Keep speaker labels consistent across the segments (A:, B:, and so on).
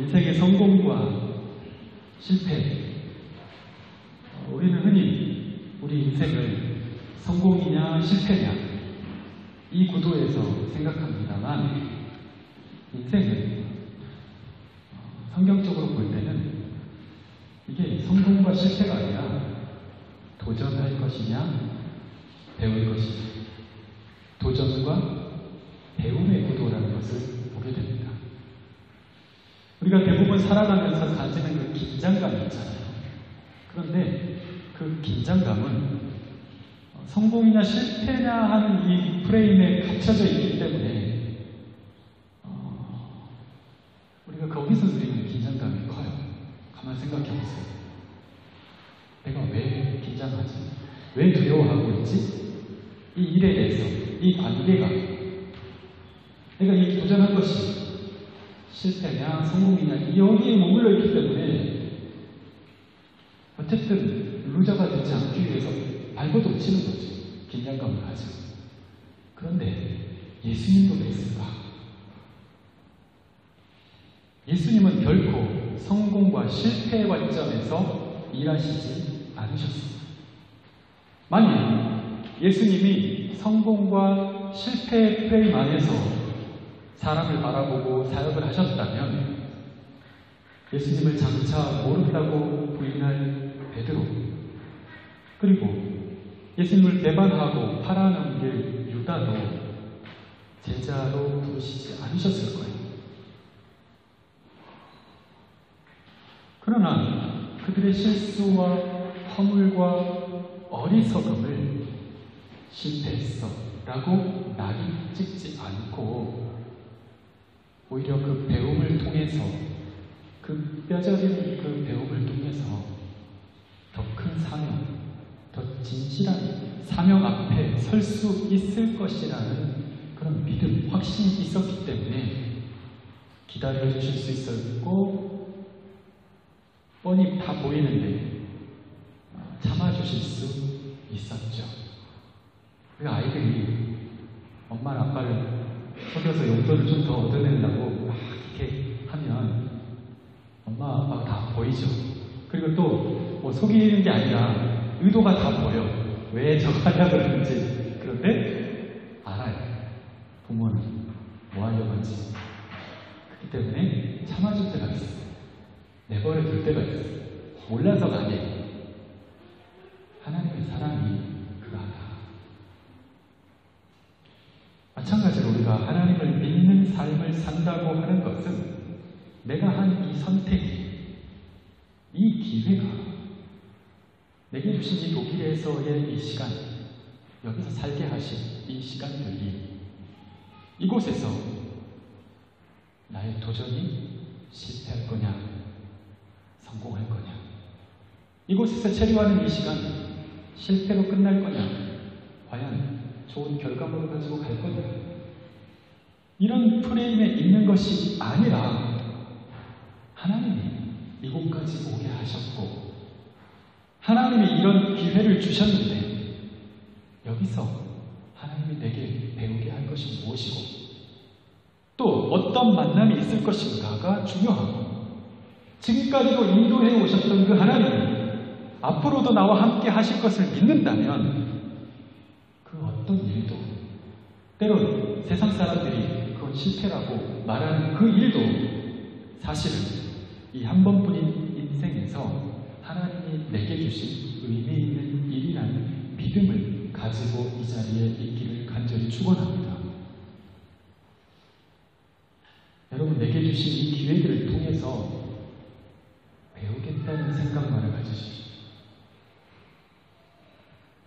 A: 인생의 성공과 실패. 우리는 흔히 우리 인생을 성공이냐 실패냐 이 구도에서 생각합니다만, 인생은 성경적으로 볼 때는 이게 성공과 실패가 아니라 도전할 것이냐 배울 것이냐, 도전과 배움의 구도라는 것을 보게 됩니다. 우리가 대부분 살아가면서 가지는 그 긴장감이 있잖아요. 그런데 그 긴장감은 성공이냐 실패냐 하는 이 프레임에 갇혀져 있기 때문에 우리가 거기서 누리는 긴장감이 커요. 가만 생각해 보세요. 내가 왜 긴장하지? 왜 두려워하고 있지? 이 일에 대해서, 이 관계가, 내가 이 도전한 것이 실패냐 성공이냐 여기에 머물러 있기 때문에 어쨌든 루저가 되지 않기 위해서 발버둥 치는 거지. 긴장감을 가지고. 그런데 예수님도 그랬을까? 예수님은 결코 성공과 실패의 관점에서 일하시지 않으셨습니다. 만약 예수님이 성공과 실패의 프레임 안에서 사람을 바라보고 사역을 하셨다면 예수님을 장차 모른다고 부인할 베드로, 그리고 예수님을 배반하고 팔아넘길 유다도 제자로 부르시지 않으셨을 거예요. 그러나 그들의 실수와 허물과 어리석음을 실패했어 라고 낙인 찍지 않고 오히려 그 배움을 통해서, 그 뼈저린 그 배움을 통해서 더 큰 사명, 더 진실한 사명 앞에 설 수 있을 것이라는 그런 믿음, 확신이 있었기 때문에 기다려 주실 수 있었고, 뻔히 다 보이는데 참아주실 수 있었죠. 그 아이들이 엄마랑 아빠를 속여서 용돈을 좀 더 얻어내려고 막 이렇게 하면 엄마 아빠가 다 보이죠. 그리고 또 뭐 속이는 게 아니라 의도가 다 보여. 왜 저거 하려고 그러는지. 그런데 알아요. 부모는 뭐 하려고 하지. 그렇기 때문에 참아줄 때가 있어요. 내버려 둘 때가 있어요. 몰라서가 아니에요. 하나님의 사랑이 그러하다. 마찬가지로 우리가 하나님을 믿는 삶을 산다고 하는 것은 내가 한 이 선택이, 이 기회가, 내게 주신 이 독일에서의 이 시간, 여기서 살게 하신 이 시간들이 이곳에서 나의 도전이 실패할 거냐 성공할 거냐, 이곳에서 체류하는 이 시간 실패로 끝날 거냐 과연 좋은 결과물을 가지고 갈 거냐, 이런 프레임에 있는 것이 아니라 하나님이 이곳까지 오게 하셨고 하나님이 이런 기회를 주셨는데 여기서 하나님이 내게 배우게 할 것이 무엇이고 또 어떤 만남이 있을 것인가가 중요하고, 지금까지도 인도해 오셨던 그 하나님이 앞으로도 나와 함께 하실 것을 믿는다면 그 어떤 일도, 때로는 세상 사람들이 그건 실패라고 말하는 그 일도 사실은 이 한 번뿐인 인생에서 하나님이 내게 주신 의미 있는 일이라는 믿음을 가지고 이 자리에 있기를 간절히 축원합니다. 여러분, 내게 주신 이 기회들을 통해서 배우겠다는 생각만을 가지십시오.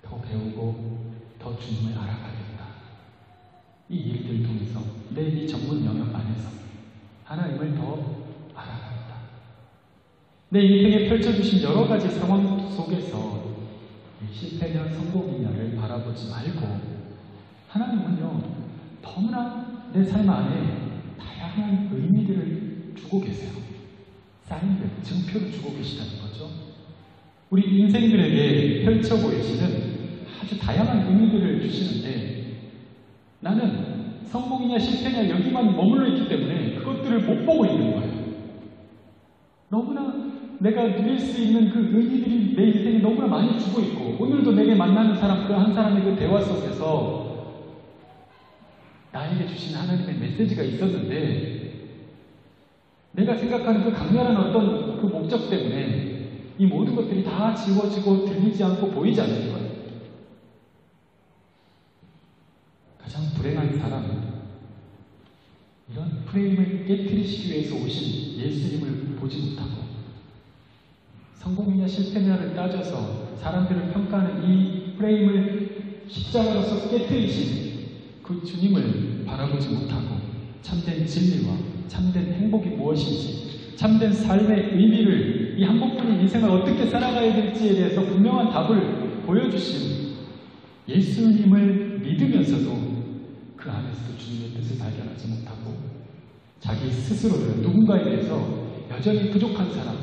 A: 더 배우고 더 주님을 알아가겠다. 이 일들을 통해서 내 이 전문 영역 안에서 하나님을 더 알아가겠다. 내 인생에 펼쳐주신 여러 가지 상황 속에서 실패냐 성공이냐를 바라보지 말고 하나님은요 너무나 내 삶 안에 다양한 의미들을 주고 계세요. 사인들, 증표를 주고 계시다는 거죠. 우리 인생들에게 펼쳐 보이시는 아주 다양한 의미들을 주시는데 나는 성공이냐 실패냐 여기만 머물러 있기 때문에 그것들을 못 보고 있는 거예요. 너무나 내가 누릴 수 있는 그 의미들이 내 인생에 너무나 많이 주고 있고, 오늘도 내게 만나는 사람, 그 한 사람의 그 대화 속에서 나에게 주신 하나님의 메시지가 있었는데, 내가 생각하는 그 강렬한 어떤 그 목적 때문에 이 모든 것들이 다 지워지고 들리지 않고 보이지 않는 거예요. 가장 불행한 사람은 이런 프레임을 깨뜨리시기 위해서 오신 예수님을 보지 못하고, 성공이냐 실패냐를 따져서 사람들을 평가하는 이 프레임을 십자가로서 깨뜨리신 그 주님을 바라보지 못하고, 참된 진리와 참된 행복이 무엇인지, 참된 삶의 의미를, 이 한 번뿐인 인생을 어떻게 살아가야 될지에 대해서 분명한 답을 보여주신 예수님을 믿으면서도 그 안에서도 주님의 뜻을 발견하지 못하고, 자기 스스로를, 누군가에 대해서 여전히 부족한 사람,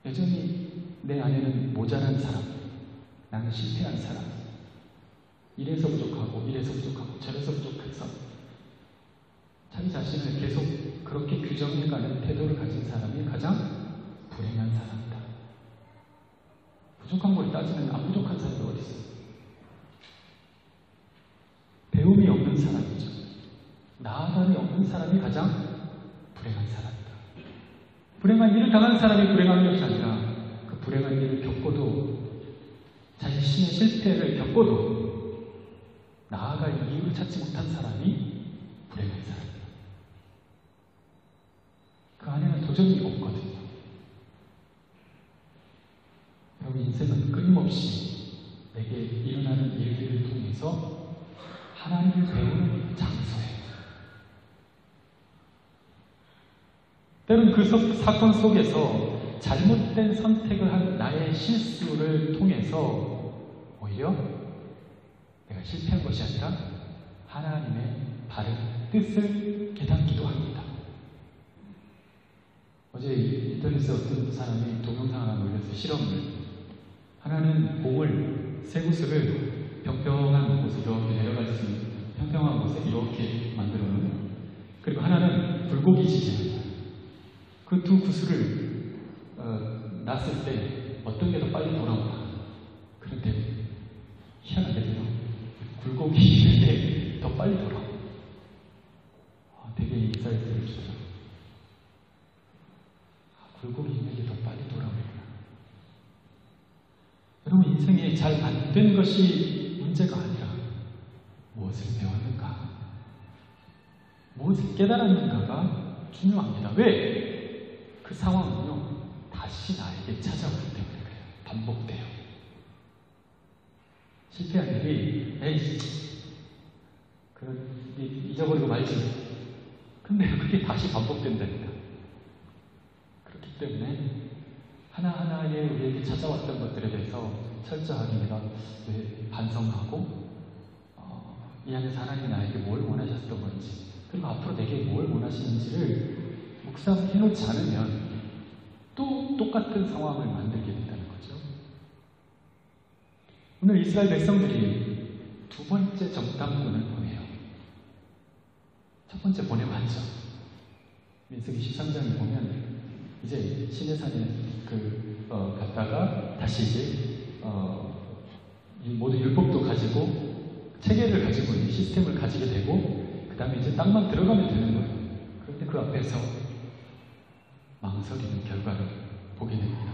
A: 여전히 내 안에는 모자란 사람, 나는 실패한 사람, 이래서 부족하고 이래서 부족하고 저래서 부족해서 자기 자신을 계속 그렇게 규정해가는 태도를 가진 사람이 가장 불행한 사람이다. 부족한 걸 따지면 안 부족한 사람이 어디 있어요? 배움이 없는 사람이죠. 나아감이 없는 사람이 가장 불행한 사람이다. 불행한 일을 당한 사람이 불행한 것이 아니라, 그 불행한 일을 겪고도, 자신의 실패를 겪고도 나아갈 이유를 찾지 못한 사람이 불행한 사람이다. 그 안에는 도전이 없거든요. 여러분, 인생은 끊임없이 내게 일어나는 일들을 통해서 하나님을 배우는 장소예요. 때론 그 사건 속에서 잘못된 선택을 한 나의 실수를 통해서 오히려 내가 실패한 것이 아니라 하나님의 바른 뜻을 깨닫기도 합니다. 어제 인터넷에 어떤 사람이 동영상 하나 올렸어요. 실험을. 하나는 공을, 쇠구슬을 평평한 곳에 이렇게 내려갈 수 있는 평평한 곳에 이렇게 만들어 놓은, 그리고 하나는 불고기 지진. 그 두 구슬을 놨을 때 어떤 게 더 빨리 돌아오나. 그런데 희한하게도요, 굴곡이 있는데 더 빨리 돌아와. 되게 인사이트를 주더라고요. 굴곡이 있는 게 더 빨리 돌아오는구나. 여러분, 인생에 잘 안 된 것이 문제가 아니라 무엇을 배웠는가, 무엇을 깨달았는가가 중요합니다. 왜? 그 상황은요, 다시 나에게 찾아오기 때문에 그래요. 반복돼요. 실패한 일이, 에이, 잊어버리고 말지. 근데 그게 다시 반복된다니까. 그렇기 때문에 하나하나의 우리에게 찾아왔던 것들에 대해서 철저하게 내가 반성하고, 이 안에서 하나님이 나에게 뭘 원하셨던 건지, 그리고 앞으로 내게 뭘 원하시는지를 묵상해놓지 않으면 또 똑같은 상황을 만들게 된다는 거죠. 오늘 이스라엘 백성들이 두 번째 정탐꾼을 보내요. 첫 번째 보내봤죠. 민수기 13장에 보면 이제 시내산에 갔다가 다시 이제 이 모든 율법도 가지고 체계를 가지고 있는 시스템을 가지게 되고, 그 다음에 이제 땅만 들어가면 되는 거예요. 그런데 그 앞에서 망설이는 결과를 보게 됩니다.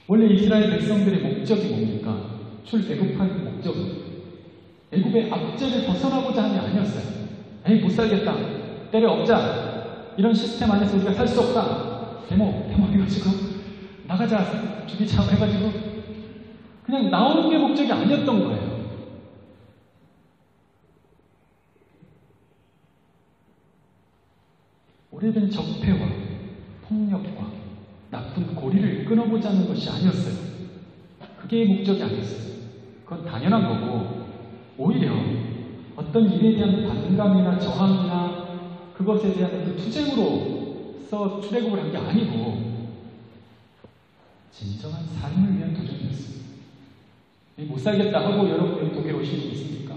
A: 원래 이스라엘 백성들의 목적이 뭡니까? 출애굽한 목적은 애굽의 압제를 벗어나고자 함이 아니었어요. 에이, 못 살겠다, 때려엎자, 이런 시스템 안에서 우리가 살 수 없다, 데모 해가지고 나가자, 죽이자 해가지고 그냥 나오는 게 목적이 아니었던 거예요. 오래된 적폐와 폭력과 나쁜 고리를 끊어보자는 것이 아니었어요. 그게 목적이 아니었어요. 그건 당연한 거고, 오히려 어떤 일에 대한 반감이나 저항이나 그것에 대한 그 투쟁으로서 출애굽을 한 게 아니고 진정한 삶을 위한 도전이었어요. 못 살겠다 하고 여러분이 독일 오실 수 있습니까?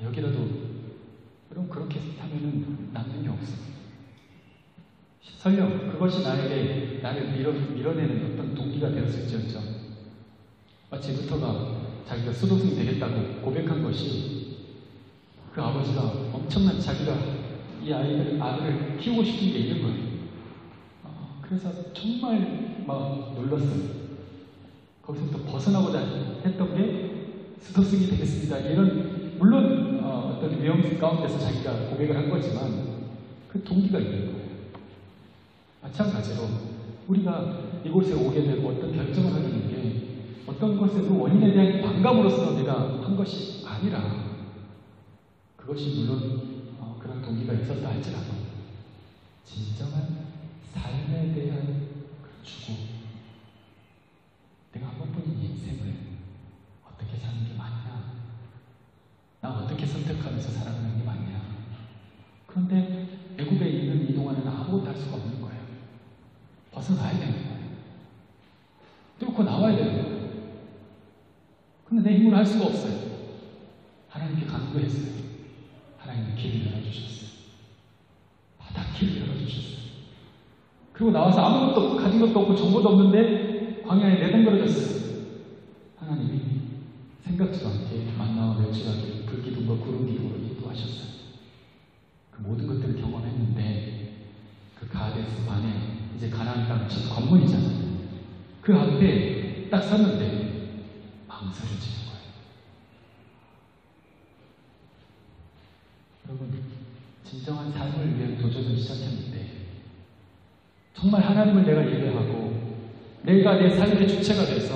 A: 여기라도, 여러분 그렇게 그렇게 하면은 남는 게 없어. 설령 그것이 나를 밀어내는 어떤 동기가 되었을지언정 마치부터가 자기가 수도승이 되겠다고 고백한 것이 그 아버지가 엄청난 자기가 이 아들을 키우고 싶은 게 있는 거예요. 그래서 정말 막 놀랐어요. 거기서부터 벗어나고자 했던 게 수도승이 되겠습니다. 이런 물론 어떤 위험 가운데서 자기가 고백을 한 거지만 그 동기가 있는 거예요. 마찬가지로 우리가 이곳에 오게 되고 어떤 결정을 하게 된 게 어떤 것의 그 원인에 대한 반감으로서 내가 한 것이 아니라 그것이 물론 그런 동기가 있었다 할지라도 진정한 삶에 대한 추구, 내가 한 번뿐인 인생을 어떻게 사는 게 맞냐, 나 어떻게 선택하면서 살아가는 게 맞냐. 그런데 애굽에 있는 이 동안은 아무것도 할 수가 없는 거예요. 벗어나야 되는 거예요. 뚫고 나와야 되는 거예요. 근데 내 힘으로 할 수가 없어요. 하나님께 간구했어요. 하나님이 길을 열어주셨어요. 바닷길을 열어주셨어요. 그리고 나와서 아무것도 가진 것도 없고 정보도 없는데 광야에 내던거려졌어요. 하나님이 생각지도 않게 만나와 멸치가기 불기둥과 구름기둥으로 인도하셨어요. 그 모든 것들을 경험했는데 그 가데스 반에 이제 가나안 땅 첫 관문이잖아요. 그 앞에 딱 섰는데 망설여지는 거예요. 여러분, 진정한 삶을 위한 도전을 시작했는데 정말 하나님을 내가 예배하고 내가 내 삶의 주체가 돼서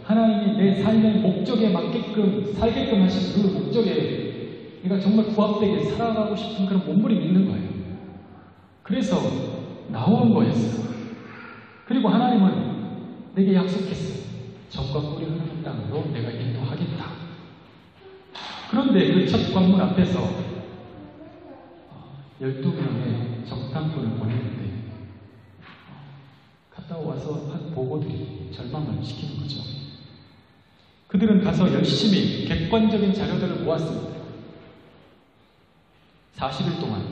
A: 하나님이 내 삶의 목적에 맞게끔 살게끔 하신 그 목적에 내가 정말 부합되게 살아가고 싶은 그런 몸부림이 있는 거예요. 그래서 나온 거였어요. 그리고 하나님은 내게 약속했어요. 젖과 꿀이 흐르는 땅으로 내가 인도하겠다. 그런데 그 첫 관문 앞에서 12명의 정탐꾼을 보냈는데 갔다 와서 한 보고들이 절망을 시키는 거죠. 그들은 가서 열심히 객관적인 자료들을 모았습니다. 40일 동안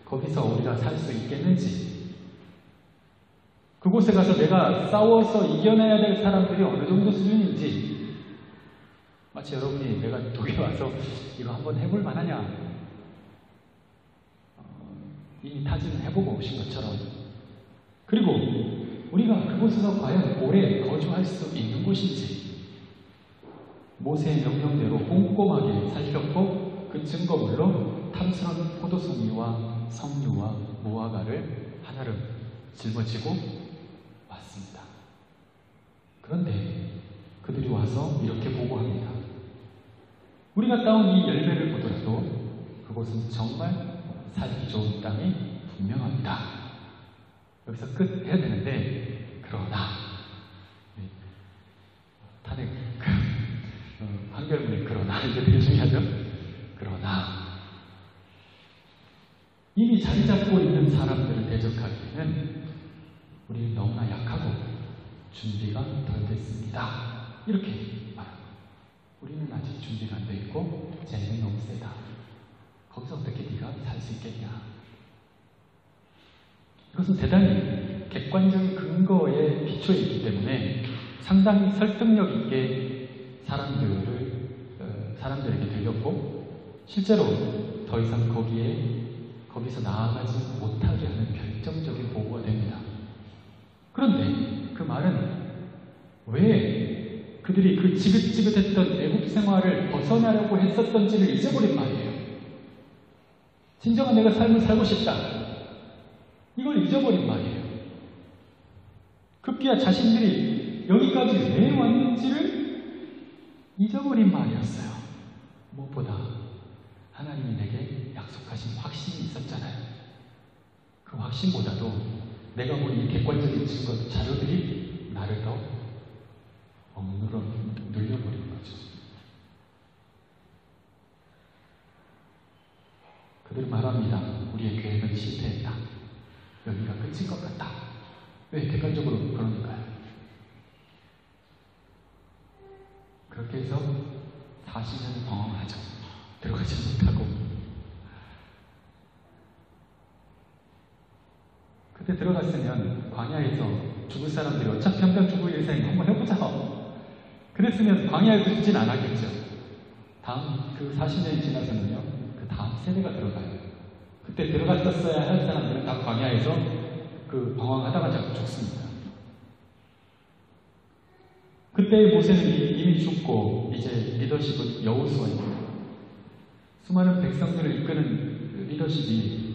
A: 거기서 우리가 살 수 있겠는지, 그곳에 가서 내가 싸워서 이겨내야 될 사람들이 어느 정도 수준인지, 마치 여러분이 내가 독일에 와서 이거 한번 해볼 만하냐, 이미 타진을 해보고 오신 것처럼, 그리고 우리가 그곳에서 과연 오래 거주할 수 있는 곳인지, 모세의 명령대로 꼼꼼하게 살폈고 그 증거물로 탐스런 포도송이와 석류와 무화과를 하나를 짊어지고 왔습니다. 그런데 그들이 와서 이렇게 보고합니다. 우리가 따온 이 열매를 보더라도 그곳은 정말 살기 좋은 땅이 분명합니다. 여기서 끝 해야 되는데, 그러나 탄핵 한결문에 그러나 이게 되게 중요하죠. 그러나 이미 자리 잡고 있는 사람들을 대적하기에는 우리는 너무나 약하고 준비가 덜 됐습니다. 이렇게 말합니다. 우리는 아직 준비가 안 돼 있고 쟤는 너무 세다. 거기서 어떻게 네가 살 수 있겠냐. 이것은 대단히 객관적인 근거에 비춰 있기 때문에 상당히 설득력 있게 사람들에게 들렸고, 실제로 더 이상 거기서 나아가지 못하게 하는 결정적인 보고가 됩니다. 그런데 그 말은 왜 그들이 그 지긋지긋했던 애국 생활을 벗어나려고 했었던지를 잊어버린 말이에요. 진정한 내가 삶을 살고 싶다, 이걸 잊어버린 말이에요. 급기야 자신들이 여기까지 왜 왔는지를 잊어버린 말이었어요. 무엇보다 하나님이 내게 약속하신 확신이 있었잖아요. 그 확신보다도 내가 본 이 객관적인 증거, 자료들이 나를 더 억눌러 눌려버린 거죠. 그들은 말합니다. 우리의 계획은 실패했다. 여기가 끝인 것 같다. 왜 객관적으로 그러니까요. 그렇게 해서 40년 경험하죠. 들어가지 못하고. 그때 들어갔으면 광야에서 죽을 사람들이 어차피 한 번 죽을 인생 한번 해보자. 그랬으면 광야에도 죽진 않았겠죠. 다음 그 40년이 지나서는요, 그 다음 세대가 들어가요. 그때 들어갔었어야 할 사람들은 다 광야에서 그 방황하다가 자꾸 죽습니다. 그때의 모세는 이미 죽고 이제 리더십은 여호수아입니다. 수많은 백성들을 이끄는 리더십이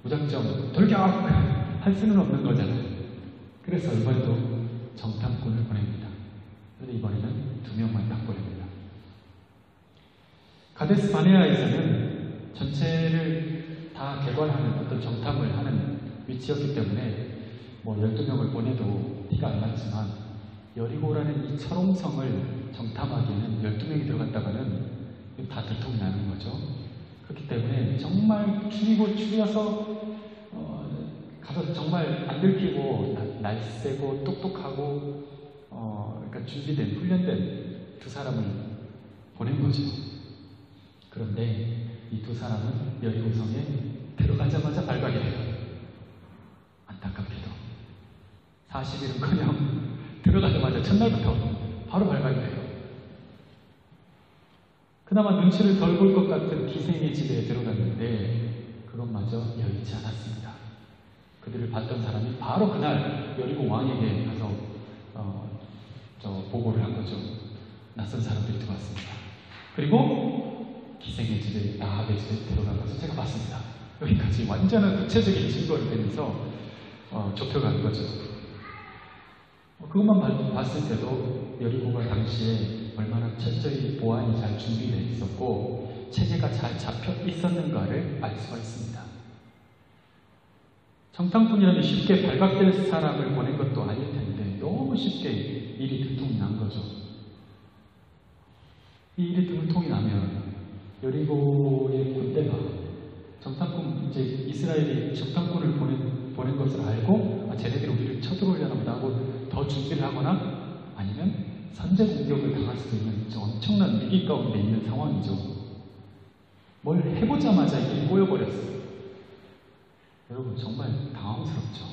A: 무작정 돌격할 수는 없는 거잖아요. 그래서 이번에도 정탐꾼을 보냅니다. 그런데 이번에는 2명만 딱 보냅니다. 가데스 바네아에서는 전체를 다 개관하는 어떤 정탐을 하는 위치였기 때문에 뭐 12명을 보내도 티가 안 났지만 여리고라는 이 철옹성을 정탐하기에는 12명이 들어갔다가는 다 들통이 나는 거죠. 그렇기 때문에 정말 추려서 가서 정말 안 들키고 날쌔고 똑똑하고 그러니까 준비된 훈련된 2사람을 보낸 거죠. 그런데 이 2사람은 여리고성에 들어가자마자 발각이 돼요. 안타깝게도 40일은커녕 들어가자마자 첫날부터 바로 발각이 돼요. 그나마 눈치를 덜 볼 것 같은 기생의 집에 들어갔는데 그것마저 여의치 않았습니다. 그들을 봤던 사람이 바로 그날 여리고 왕에게 가서 보고를 한 거죠. 낯선 사람들이 들어왔습니다. 그리고 기생의 집에 라합의 집에 들어가서 제가 봤습니다. 여기까지 완전한 구체적인 증거를 대면서 좁혀간 거죠. 그것만 봤을 때도 여리고가 당시에 얼마나 철저히 보안이 잘 준비되어 있었고 체계가 잘 잡혀 있었는가를 알 수가 있습니다. 정탐꾼이라면 쉽게 발각될 사람을 보낸 것도 아닐 텐데 너무 쉽게 일이 들통이 난 거죠. 이 일이 들통이 나면 여리고의 군대가 정탐꾼, 이제 이스라엘이 정탐꾼을 보낸 것을 알고 쟤네들이 우리를 쳐들어오려나 보다 하고 더 준비를 하거나 아니면 선제 공격을 당할 수도 있는 엄청난 위기 가운데 있는 상황이죠. 뭘 해보자마자 이게 꼬여버렸어요. 여러분 정말 당황스럽죠.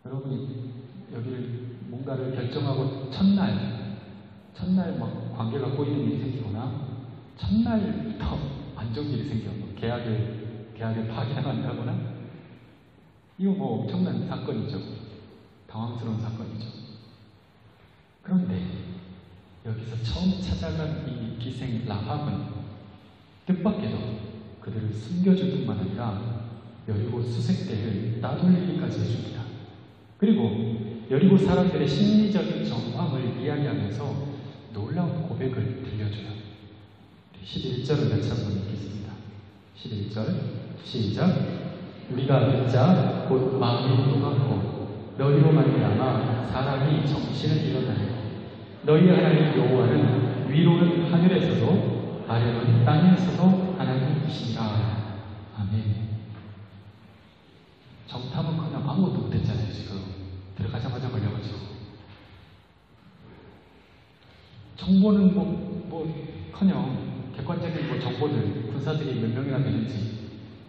A: 여러분이 여기를 뭔가를 결정하고 첫날 막 관계가 꼬이는 일이 생기거나 첫날부터 안 좋은 일이 생겨 계약을 파기당한다거나 이거 뭐 엄청난 사건이죠. 당황스러운 사건이죠. 그런데 여기서 처음 찾아간 이 기생 라합은 뜻밖에도 그들을 숨겨줄 뿐만 아니라 여리고 수색대를 따돌리기까지 해줍니다. 그리고 여리고 사람들의 심리적인 정황을 이야기하면서 놀라운 고백을 들려줘요. 11절을 같이 한번 읽겠습니다. 11절 시작. 우리가 듣자 곧 마음이 녹았고 너희로 말미암아 사람이 정신을 잃어다니고 너희 하나님 여호와는 위로는 하늘에서도 아래로는 땅에서도 하나님이시라. 아멘. 정탐은커녕 아무것도 못했잖아요. 지금 들어가자마자 걸려가지고 정보는 뭐커녕 객관적인 정보들 군사들이 몇 명이나 되는지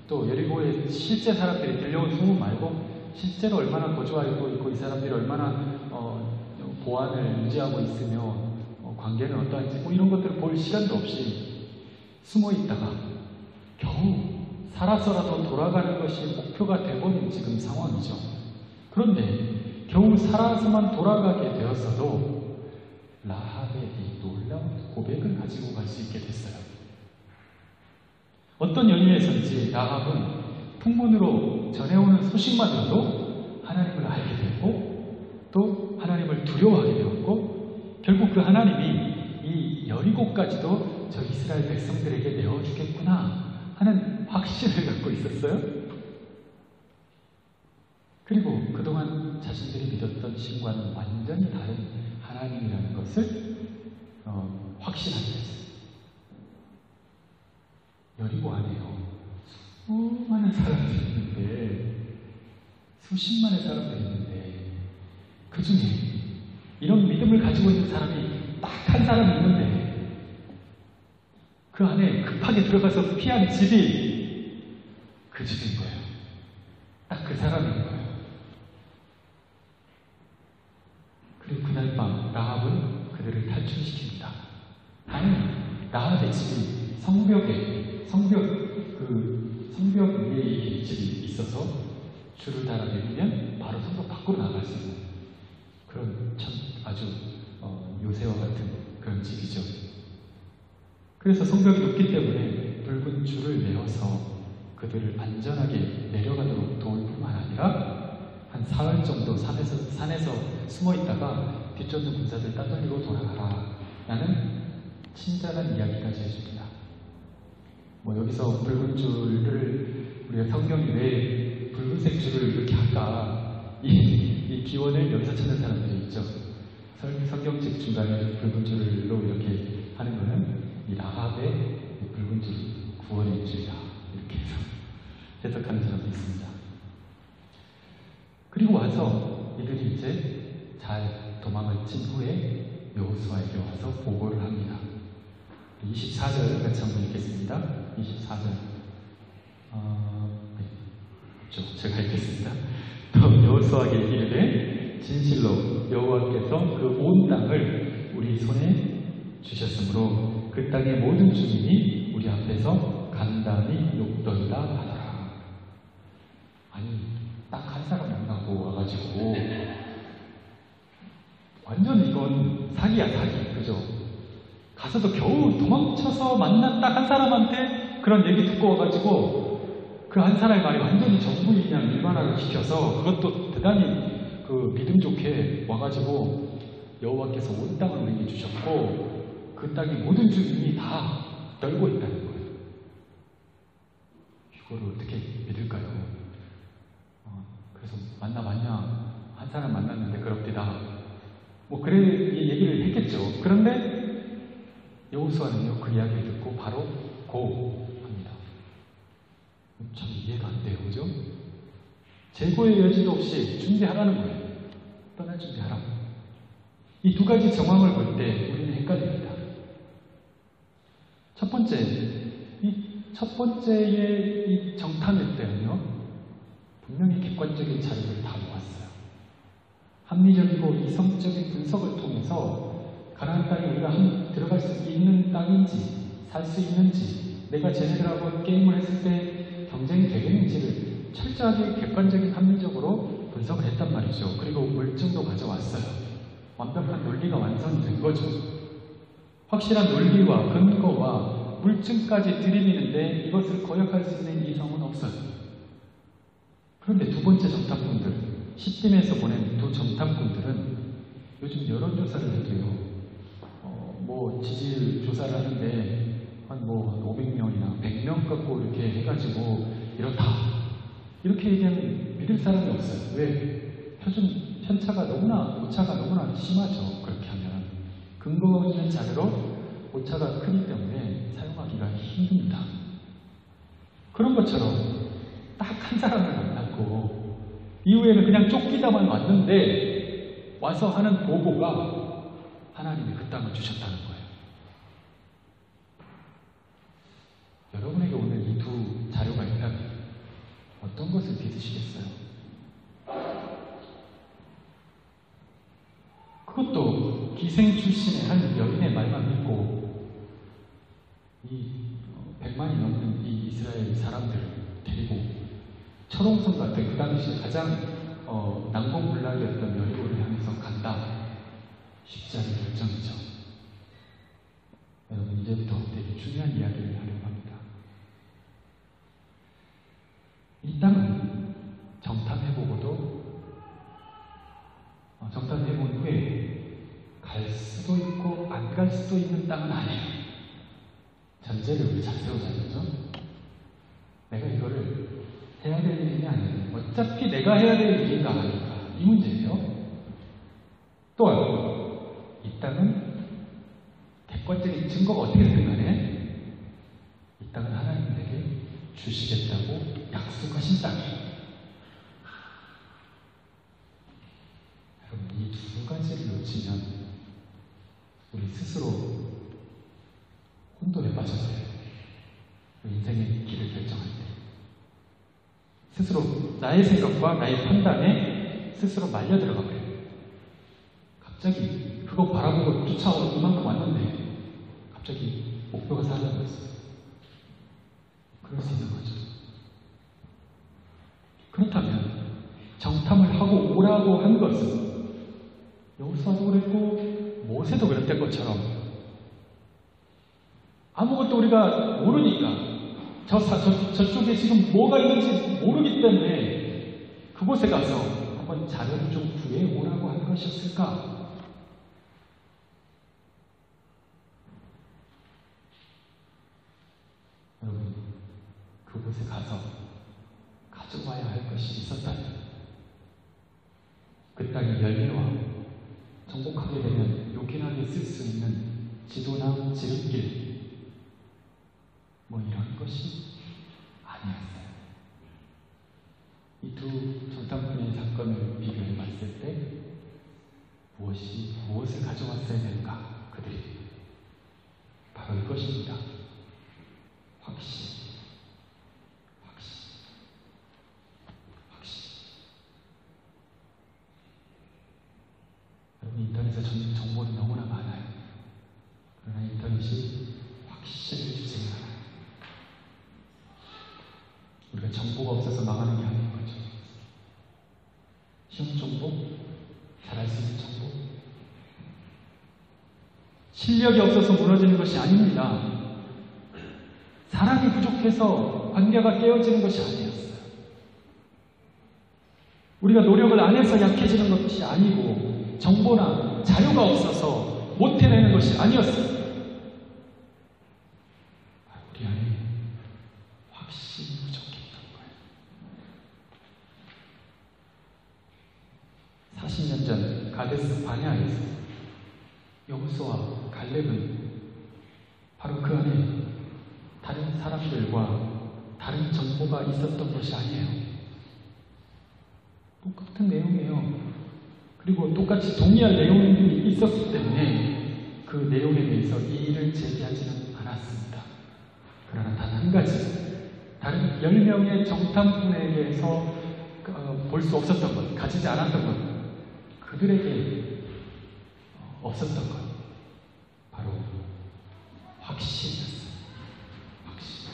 A: 또 여리고의 실제 사람들이 들려온 소문 말고 실제로 얼마나 거주하고 있고 이 사람들이 얼마나 보안을 유지하고 있으며 관계는 어떠한지 이런 것들을 볼 시간도 없이 숨어 있다가 겨우 살아서라도 돌아가는 것이 목표가 되어버린 지금 상황이죠. 그런데 겨우 살아서만 돌아가게 되었어도 라합의 이 놀라운 고백을 가지고 갈 수 있게 됐어요. 어떤 연유에서인지 라합은 풍문으로 전해오는 소식만으로도 하나님을 알게 되었고 또 하나님을 두려워하게 되었고 결국 그 하나님이 이 여리고까지도 저 이스라엘 백성들에게 내어주겠구나 하는 확신을 갖고 있었어요. 그리고 그동안 자신들이 믿었던 신과는 완전히 다른 하나님이라는 것을 확신하게 됐어요. 여리고 안에요. 수많은 사람들이 있는데 수십만의 사람들이 있는데 그 중에 이런 믿음을 가지고 있는 사람이 딱 한 사람이 있는데 그 안에 급하게 들어가서 피한 집이 그 집인 거예요. 딱 그 사람인 거예요. 그리고 그날 밤 라합은 그들을 탈출시킵니다. 아니, 라합의 집이 성벽 위에 이 집이 있어서 줄을 달아내리면 바로 성벽 밖으로 나갈 수 있는 그런 참 아주 요새와 같은 그런 집이죠. 그래서 성벽이 높기 때문에 붉은 줄을 메어서 그들을 안전하게 내려가도록 도울 뿐만 아니라 한 사흘 정도 산에서 숨어 있다가 뒤쫓는 군사들 따돌리고 돌아가라 라는 친절한 이야기까지 해줍니다. 뭐 여기서 붉은 줄을 우리가 성경이 왜 붉은색 줄을 이렇게 할까 이 기원을 여기서 찾는 사람들이 있죠. 성경책 중간에 붉은 줄로 이렇게 하는 거는 이 라합의 붉은 줄 구원의 줄이다 이렇게 해서 해석하는 사람도 있습니다. 그리고 와서 이들이 이제 잘 도망을 친 후에 여호수아에게 와서 보고를 합니다. 24절 같이 한번 읽겠습니다. 24절. 제가 읽겠습니다. 또 여호수아에게 이르되 진실로 여호와께서 그 온 땅을 우리 손에 주셨으므로 그 땅의 모든 주민이 우리 앞에서 간단히 욕되다 하더라. 아니, 딱 한 사람 만나고 와가지고 완전 이건 사기야, 사기. 그죠? 가서도 겨우 도망쳐서 만난 딱 한 사람한테 그런 얘기 듣고 와가지고 그 한 사람의 말이 완전히 전부 그냥 일반화를 시켜서 그것도 대단히 그 믿음 좋게 와가지고 여호와께서 온 땅을 우리에게 주셨고 그 땅의 모든 주민이 다 떨고 있다는 거예요. 이거를 어떻게 믿을까요? 그래서 만나 한 사람 만났는데 그럽디다. 뭐 그래 이 얘기를 했겠죠. 그런데 여호수아는요 그 이야기를 듣고 바로 고합니다. 참 이해가 안 돼요, 그죠? 재고의 여지도 없이 준비하라는 거예요. 떠날 준비하라고. 이 두 가지 정황을 볼 때 우리는 헷갈립니다. 첫 번째의 이 정탐일 때는요, 분명히 객관적인 자료를 다 모았어요. 합리적이고 이성적인 분석을 통해서 가나안 땅에 우리가 들어갈 수 있는 땅인지, 살 수 있는지, 내가 쟤네들하고 게임을 했을 때 경쟁이 되겠는지를 철저하게 객관적인 합리적으로 분석을 했단 말이죠. 그리고 물증도 가져왔어요. 완벽한 논리가 완성이 된 거죠. 확실한 논리와 근거와 물증까지 들이미는데 이것을 거역할 수 있는 이성은 없어요. 그런데 두 번째 정탐꾼들, 시팀에서 보낸 두 정탐꾼들은 요즘 여론조사를 해도요, 지지율 조사를 하는데 한 500명이나 100명 갖고 이렇게 해가지고 이렇다. 이렇게 얘기하면 믿을 사람이 없어요. 왜? 오차가 너무나 심하죠. 그렇게 하면. 근거 없는 자료로 오차가 크기 때문에 사용하기가 힘듭니다. 그런 것처럼 딱 한 사람을 만났고 이후에는 그냥 쫓기다만 왔는데 와서 하는 보고가 하나님이 그 땅을 주셨다는 거예요. 여러분에게 오늘 이 두 자료가 있다면 어떤 것을 믿으시겠어요? 그것도 기생 출신의 한 여인의 말만 믿고 이 100만이 넘는 이 이스라엘 사람들을 데리고 철옹성 같은 그 당시에 가장 난공불락이었던 여리고를 향해서 간다. 쉽지 않은 결정이죠. 여러분 이제부터 되게 중요한 이야기를 하려고 합니다. 이 땅은 정탐해본 후에 갈 수도 있고 안 갈 수도 있는 땅은 아니에요. 전제를 우리 잘 세우자면서 내가 이거를 해야 될 일이 아니에요. 어차피 내가 해야 될 일인가 아닌가 이 문제예요. 또한 이 땅은 객관적인 증거가 어떻게 되든 간에 이 땅은 하나님에게 주시겠다고 약속하신 땅이에요. 여러분 이 두 가지를 놓치면 우리 스스로 혼돈에 빠져서 인생의 길을 결정할 때 스스로 나의 생각과 나의 판단에 스스로 말려 들어가 버려요. 갑자기 그거 바라보고 쫓아오고 이만큼 왔는데 갑자기 목표가 사라져버렸어요. 그럴 수 있는 거죠. 그렇다면 정탐을 하고 오라고 한 것은 여호수아도 그랬고 모세도 그랬던 것처럼 아무것도 우리가 모르니까 저쪽에 지금 뭐가 있는지 모르기 때문에 그곳에 가서 한번 자료를 좀 구해오라고 한 것이었을까? 여러분, 그곳에 가서 가져와야 할 것이 있었다면 그 땅의 열매와 정복하게 되면 요긴하게 쓸 수 있는 지도나 지름길 뭐 이런 것이 아니었어요. 이 두 정탐꾼의 사건을 비교해 봤을 때 무엇을 가져왔어야 되는가? 그들이 바로 이것입니다. 확신. 여러분, 인터넷에 정보는 너무나 많아요. 그러나 인터넷이 확신을 주지 않아요. 우리가 정보가 없어서 망하는 게 아닌 거죠. 쉬운 정보, 잘할 수 있는 정보, 실력이 없어서 무너지는 것이 아닙니다. 사랑이 부족해서 관계가 깨어지는 것이 아니었어요. 우리가 노력을 안 해서 약해지는 것이 아니고 정보나 자료가 없어서 못 해내는 것이 아니었어요. 우리 안에 확신이 부족했던 거예요. 40년 전 가데스 바네아에서 여호수아와 갈렙은 바로 그 안에 다른 사람들과 다른 정보가 있었던 것이 아니에요. 똑같은 내용이에요. 그리고 똑같이 동의할 내용들이 있었기 때문에 그 내용에 대해서 이의를 제기하지는 않았습니다. 그러나 단 한 가지, 다른 10명의 정탐꾼에게서 볼 수 없었던 것, 가지지 않았던 것, 그들에게 없었던 것, 바로 확신이었어요. 확신.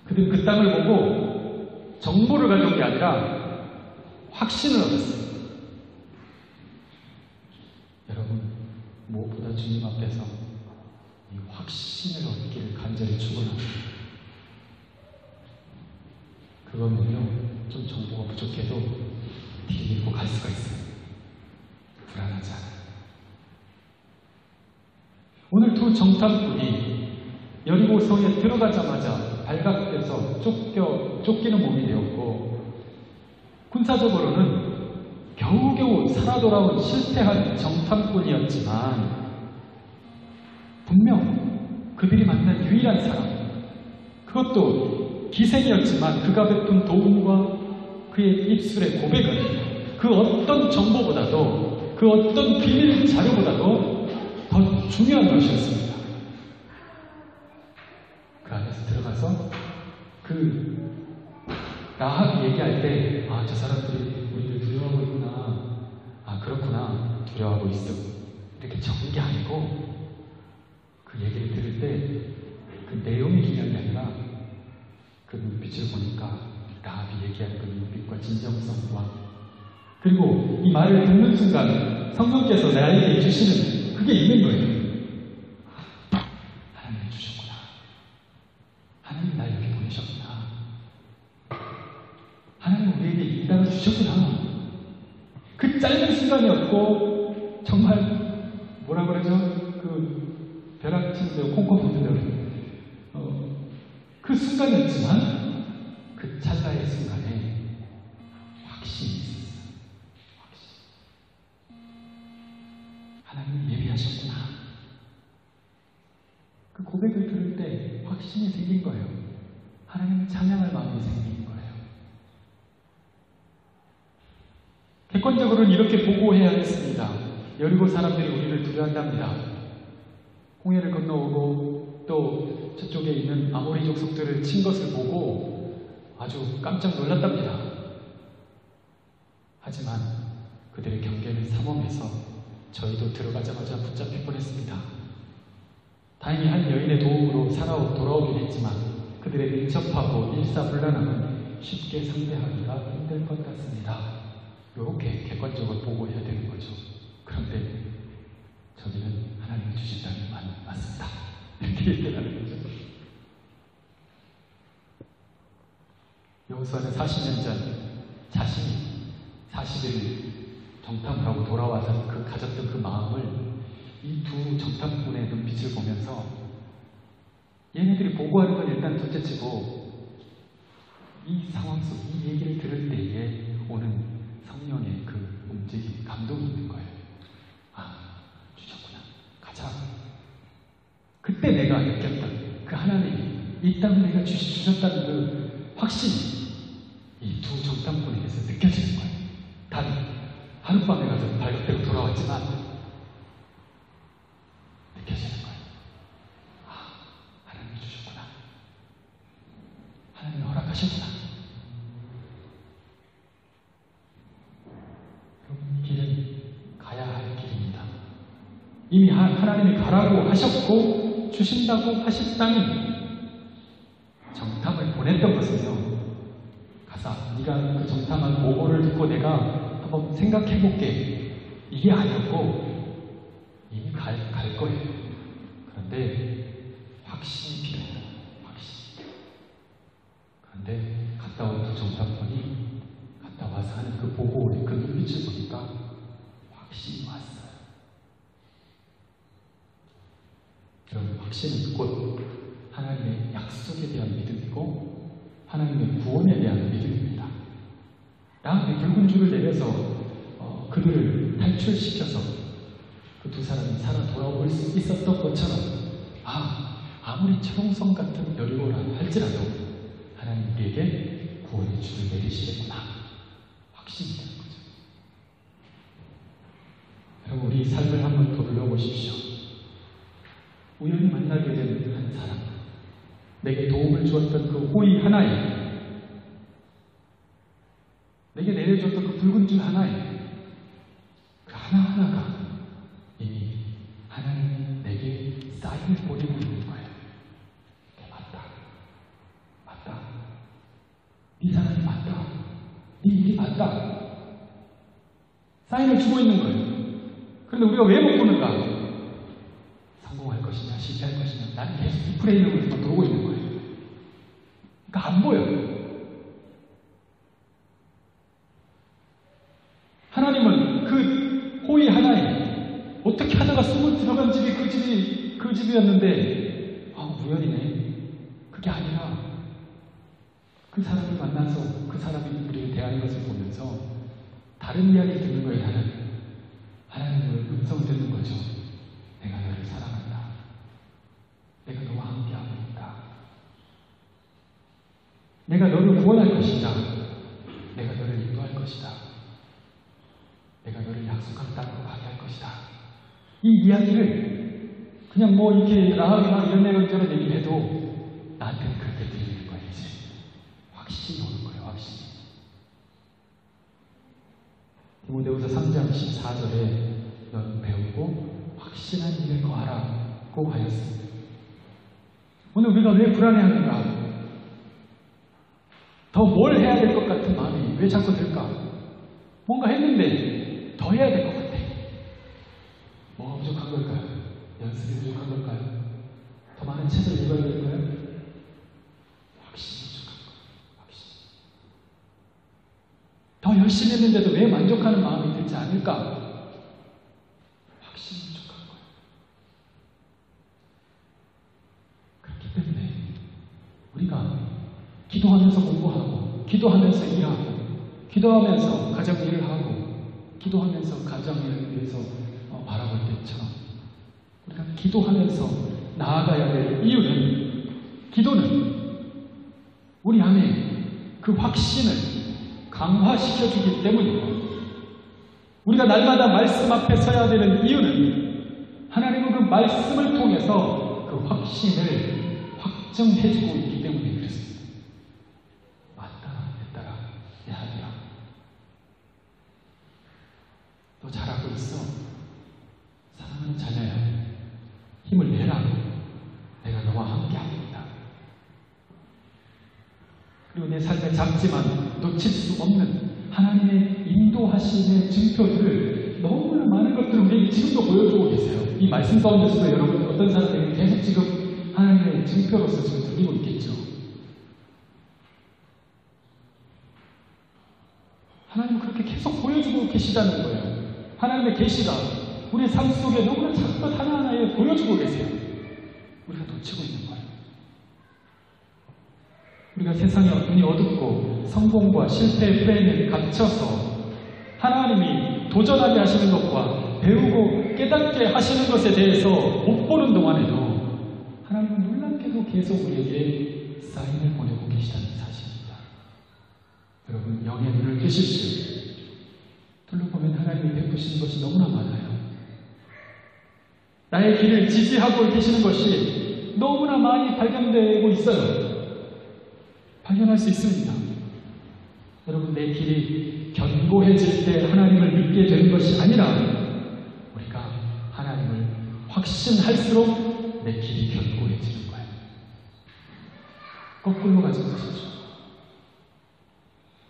A: 그들은 그 땅을 보고 정보를 가져온 게 아니라 확신을 얻었어요. 여러분, 무엇보다 주님 앞에서 이 확신을 얻기를 간절히 축원합니다. 그거는요, 좀 정보가 부족해도 뒤에 밀고 갈 수가 있어요. 불안하지 않아요. 오늘 두 정탐꾼이 여리고성에 들어가자마자 발각돼서 쫓기는 몸이 되었고, 군사적으로는 겨우겨우 살아 돌아온 실패한 정탐꾼이었지만 분명 그들이 만난 유일한 사람, 그것도 기생이었지만 그가 베푼 도움과 그의 입술의 고백은 그 어떤 정보보다도 그 어떤 비밀 자료보다도 더 중요한 것이었습니다. 그 안에서 들어가서 그 라합이 얘기할 때, 아, 저 사람들이 우리를 두려워하고 있구나, 아, 그렇구나, 두려워하고 있어, 이렇게 적은 게 아니고, 그 얘기를 들을 때 그 내용이 중요한 게 아니라 그 눈빛을 보니까 라합이 얘기하는 그 눈빛과 진정성과, 그리고 이 말을 듣는 순간 성령께서 나에게 주시는 그게 있는 거예요. 하나님이 주셨구나, 하나님이 나 여기 보내셨구나, 하나님 우리에게 이 땅을 주셨구나. 그 짧은 순간이었고, 정말 뭐라 그러죠? 그 벼락치는 콩콩 그 순간이었지만 그 찰나의 순간에 확신이 있었어요. 확신. 하나님이 예비하셨구나. 그 고백을 들을 때 확신이 생긴 거예요. 하나님을 찬양할 마음이 생긴 거예요. 객관적으로는 이렇게 보고해야 했습니다. 여리고 사람들이 우리를 두려워한답니다. 홍해를 건너오고 또 저쪽에 있는 아모리 족속들을 친 것을 보고 아주 깜짝 놀랐답니다. 하지만 그들의 경계는 삼엄해서 저희도 들어가자마자 붙잡힐 뻔했습니다. 다행히 한 여인의 도움으로 돌아오긴 했지만 그들의 민첩하고 일사불란함은 쉽게 상대하기가 힘들 것 같습니다. 이렇게 객관적으로 보고해야 되는 거죠. 그런데 저기는 하나님이 주신 땅이 맞습니다. 이렇게 얘기를 하는 거죠. 여호수아는 40년 전 자신이 40일 정탐을 하고 돌아와서 가졌던 그 마음을 이 두 정탐꾼의 눈빛을 보면서 얘네들이 보고하는 건 일단 둘째치고 이 상황 속 이 얘기를 들을 때에 오는 성령의 그 움직임, 감동이 있는 거예요. 아, 주셨구나. 가자. 그때 내가 느꼈던 그 하나님이 이 땅을 내가 주셨다는 그 확신이 이 두 정탐꾼에게서 느껴지는 거예요. 단 하룻밤에 가서 발각되고 돌아왔지만 느껴지는 거예요. 아, 하나님이 주셨구나. 하나님이 허락하셨구나. 여러분, 이 길은 가야 할 길입니다. 이미 하나님이 가라고 하셨고 주신다고 하셨다니 정탐을 보냈던 것은요. 가서 네가 그 정탐한 보고를 듣고 내가 한번 생각해볼게. 이게 아니었고 이미 갈 거예요. 그런데 확신이 필요해요. 확신. 그런데 갔다 온 그 정탐꾼이 갔다 와서 하는 그 보고의 그 눈빛을 보니까 확신이 왔어요. 여러분, 확신은 곧 하나님의 약속에 대한 믿음이고 하나님의 구원에 대한 믿음입니다. 이 붉은 줄을 내려서 그들을 탈출시켜서 그 두 사람이 살아 돌아올 수 있었던 것처럼 아무리 철옹성 같은 여리고라 할지라도 하나님께 구원의 줄을 내리시겠구나. 확신이 되는 거죠. 여러분, 우리 삶을 한번 돌려보십시오. 우연히 만나게 된 한 사람, 내게 도움을 주었던 그 호의 하나에, 내게 내려줬던 그 붉은 줄 하나에, 그 하나하나가 이미 하나님이 내게 사인을 보내고 있는 거예요. 맞다. 네 사람이 맞다. 네 일이 맞다. 사인을 주고 있는 거예요. 그런데 우리가 왜 못 보는가? 성공할 것이냐, 실패할 것이냐, 난 계속 이 프레임을 돌고 있는 거예요. 그러니까 안 보여요. 하나님은 그 호의 하나에 어떻게 하다가 숨을 들어간 집이 그 집이었는데 우연이네. 그게 아니라 그 사람을 만나서 그 사람이 우리를 대하는 것을 보면서 다른 이야기를 듣는 거예요. 하나님의 음성을 듣는 거죠. 내가 너를 사랑한다. 내가 너와 함께하고 있다. 내가 너를 구원할 것이다. 내가 너를 인도할 것이다. 내가 너를 약속한 땅으로 가게 할 것이다. 이 이야기를 그냥 이렇게 라합이나 이런 이런저런 얘기를 해도 나한테는 그렇게 들리는 거예요. 이제 확신이 오는 거예요. 확신이. 디모데후서 3장 14절에 너는 배우고 확신한 일을 거하라고 하였습니다. 오늘 우리가 왜 불안해하는가? 더 뭘 해야 될 것 같은 마음이 왜 자꾸 들까? 뭔가 했는데 더 해야 될 것 같아. 뭐가 부족한 걸까요? 연습이 부족한 걸까요? 더 많은 책을 읽어야 될까요? 확신이 부족한 거예요. 확신. 더 열심히 했는데도 왜 만족하는 마음이 들지 않을까? 확신이 부족한 거예요. 그렇기 때문에 우리가 기도하면서 공부하고, 기도하면서 일하고, 기도하면서 가정 일을 하고, 기도하면서 가정을 위해서 바라볼 때처럼 우리가 기도하면서 나아가야 될 이유는, 기도는 우리 안에 그 확신을 강화시켜주기 때문이고, 우리가 날마다 말씀 앞에 서야 되는 이유는 하나님은 그 말씀을 통해서 그 확신을 확정해주고 있기 때문에 그렇습니다. 맞다 했다라 내 하리라. 우리의 삶에 작지만 놓칠 수 없는 하나님의 인도하심의 증표들을 너무나 많은 것들을 우리에게 지금도 보여주고 계세요. 이 말씀 가운데서도 여러분 어떤 사람들에게 계속 지금 하나님의 증표로서 지금 들리고 있겠죠. 하나님은 그렇게 계속 보여주고 계시다는 거예요. 하나님의 계시가 우리의 삶 속에 너무나 자꾸 하나하나에 보여주고 계세요. 우리가 놓치고 있는 거예요. 우리가 세상에 눈이 어둡고 성공과 실패의 프레임에 갇혀서 하나님이 도전하게 하시는 것과 배우고 깨닫게 하시는 것에 대해서 못 보는 동안에도 하나님은 놀랍게도 계속 우리에게 사인을 보내고 계시다는 사실입니다. 여러분 영의 눈을 뜨십시오. 둘러보면 하나님이 베푸시는 것이 너무나 많아요. 나의 길을 지지하고 계시는 것이 너무나 많이 발견되고 있어요. 발견할 수 있습니다. 여러분 내 길이 견고해질 때 하나님을 믿게 되는 것이 아니라 우리가 하나님을 확신할수록 내 길이 견고해지는 거예요. 거꾸로 가진 것이죠.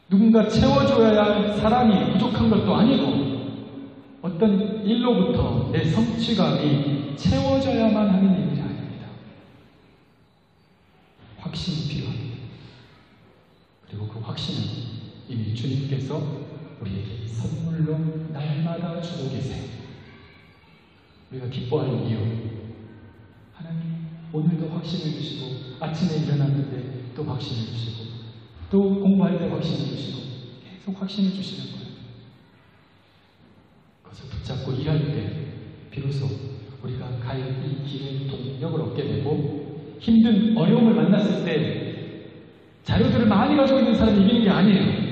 A: 누군가 채워줘야 할 사랑이 부족한 것도 아니고 어떤 일로부터 내 성취감이 채워져야만 하는 일이 아닙니다. 확신이 필요합니다. 그리고 그 확신은 이미 주님께서 우리에게 선물로 날마다 주고 계세요. 우리가 기뻐하는 이유, 하나님 오늘도 확신을 주시고 아침에 일어났는데 또 확신을 주시고 또 공부할 때 확신을 주시고 계속 확신을 주시는 거예요. 그것을 붙잡고 일할 때 비로소 우리가 갈 이 길의 동력을 얻게 되고 힘든 어려움을 만났을 때 자료들을 많이 가지고 있는 사람이 이기는 게 아니에요.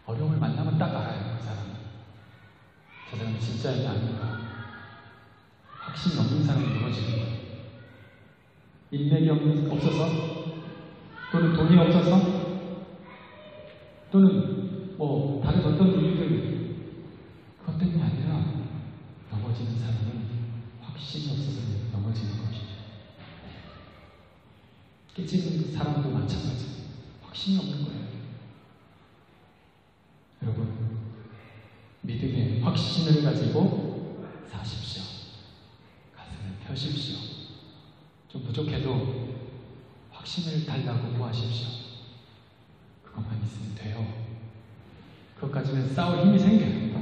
A: 어려움을 만나면 딱 알아요. 그 사람은. 저 사람은 진짜인지 아닌가. 확신이 없는 사람이 무너지는 거예요. 인맥이 없어서 또는 돈이 없어서 또는 뭐 다른 어떤 이유들 그것 때문이 아니라 넘어지는 사람은 확신이 없어서 넘어지는 것이죠. 깨지는 사람도 마찬가지예요. 확신이 없는 거예요. 여러분 믿음의 확신을 가지고 사십시오. 가슴을 펴십시오. 좀 부족해도 확신을 달라고 구하십시오. 그것만 있으면 돼요. 그것까지는 싸울 힘이 생겨요.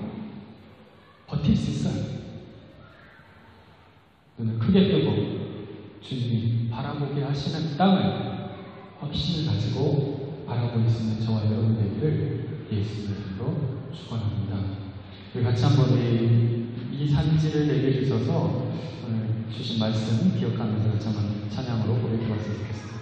A: 버틸 수 있어요. 눈을 크게 뜨고 주님이 바라보게 하시는 땅을 확신을 가지고 바라볼 수 있는 저와 여러분 되기를 예수의 이름으로 축원합니다. 우리 같이 한번 이 산지를 내게 주셔서 오늘 주신 말씀 기억하면서 찬양으로 보내드렸으면 좋겠습니다.